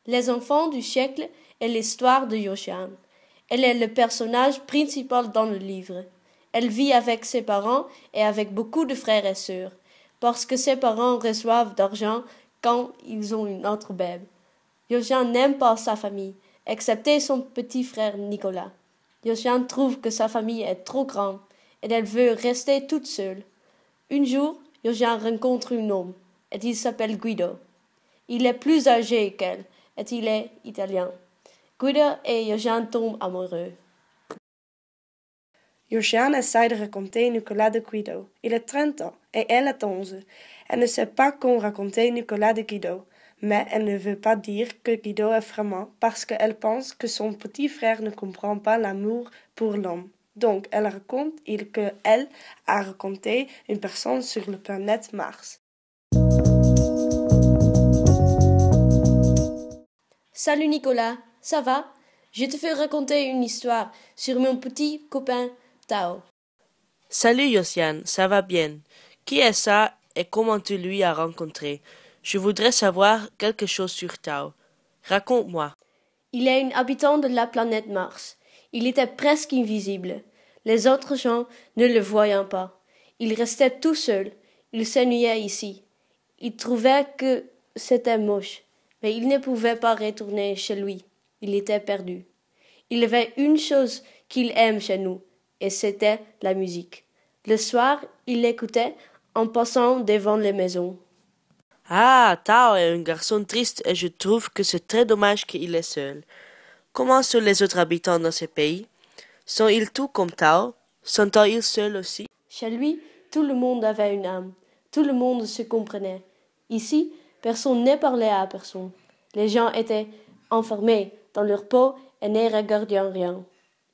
Les enfants du siècle est l'histoire de Josiane. Elle est le personnage principal dans le livre. Elle vit avec ses parents et avec beaucoup de frères et sœurs, parce que ses parents reçoivent d'argent quand ils ont une autre bébé. Josiane n'aime pas sa famille, excepté son petit frère Nicolas. Josiane trouve que sa famille est trop grande et elle veut rester toute seule. Un jour, Josiane rencontre un homme, et il s'appelle Guido. Il est plus âgé qu'elle, et il est italien. Guido et Josiane tombent amoureux. Josiane essaie de raconter Nicolas de Guido. Il a 30 ans et elle a 11. Elle ne sait pas comment raconter Nicolas de Guido, mais elle ne veut pas dire que Guido est vraiment parce qu'elle pense que son petit frère ne comprend pas l'amour pour l'homme. Donc elle raconte qu'elle a rencontré une personne sur la planète Mars. Salut Nicolas, ça va? Je te fais raconter une histoire sur mon petit copain Tao. Salut Josiane, ça va bien. Qui est ça et comment tu lui as rencontré? Je voudrais savoir quelque chose sur Tao. Raconte-moi. Il est un habitant de la planète Mars. Il était presque invisible. Les autres gens ne le voyaient pas. Il restait tout seul. Il s'ennuyait ici. Il trouvait que c'était moche, mais il ne pouvait pas retourner chez lui. Il était perdu. Il y avait une chose qu'il aime chez nous, et c'était la musique. Le soir, il l'écoutait en passant devant les maisons. Ah, Tao est un garçon triste et je trouve que c'est très dommage qu'il est seul. Comment sont les autres habitants dans ce pays? Sont-ils tous comme Tao? Sont-ils seuls aussi? Chez lui, tout le monde avait une âme. Tout le monde se comprenait. Ici, personne ne parlait à personne. Les gens étaient enfermés dans leur peau et ne regardaient rien.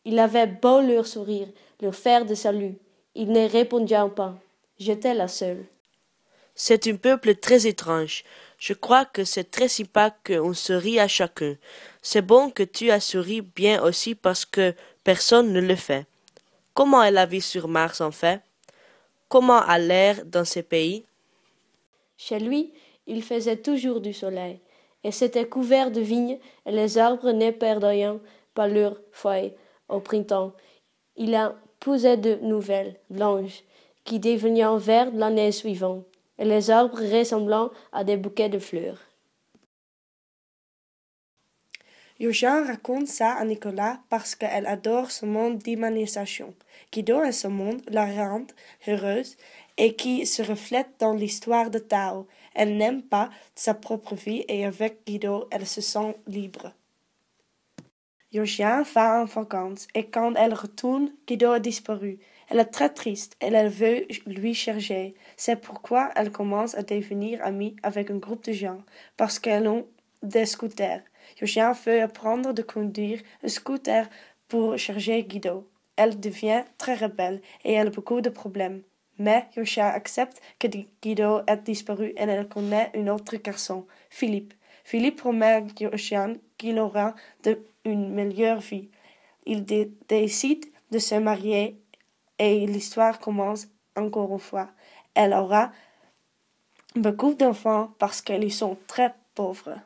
Il avait beau leur sourire, leur faire de salut. Ils ne répondaient pas. J'étais la seule. C'est un peuple très étrange. Je crois que c'est très sympa qu'on sourit à chacun. C'est bon que tu as souri bien aussi parce que personne ne le fait. Comment est la vie sur Mars en fait? Comment a l'air dans ces pays? Chez lui, il faisait toujours du soleil, et c'était couvert de vignes, et les arbres ne perdaient pas leurs feuilles au printemps. Il en poussait de nouvelles, blanches, qui devenaient vertes l'année suivante, et les arbres ressemblant à des bouquets de fleurs. Josiane raconte ça à Nicolas parce qu'elle adore ce monde d'imagination. Guido et ce monde la rendent heureuse et qui se reflète dans l'histoire de Tao. Elle n'aime pas sa propre vie et avec Guido, elle se sent libre. Josiane va en vacances et quand elle retourne, Guido a disparu. Elle est très triste et elle veut lui chercher. C'est pourquoi elle commence à devenir amie avec un groupe de gens parce qu'elles ont des scooters. Josiane veut apprendre de conduire un scooter pour chercher Guido. Elle devient très rebelle et elle a beaucoup de problèmes. Mais Josiane accepte que Guido ait disparu et elle connaît un autre garçon, Philippe. Philippe promet à Josiane qu'il aura une meilleure vie. Il décide de se marier et l'histoire commence encore une fois. Elle aura beaucoup d'enfants parce qu'ils sont très pauvres.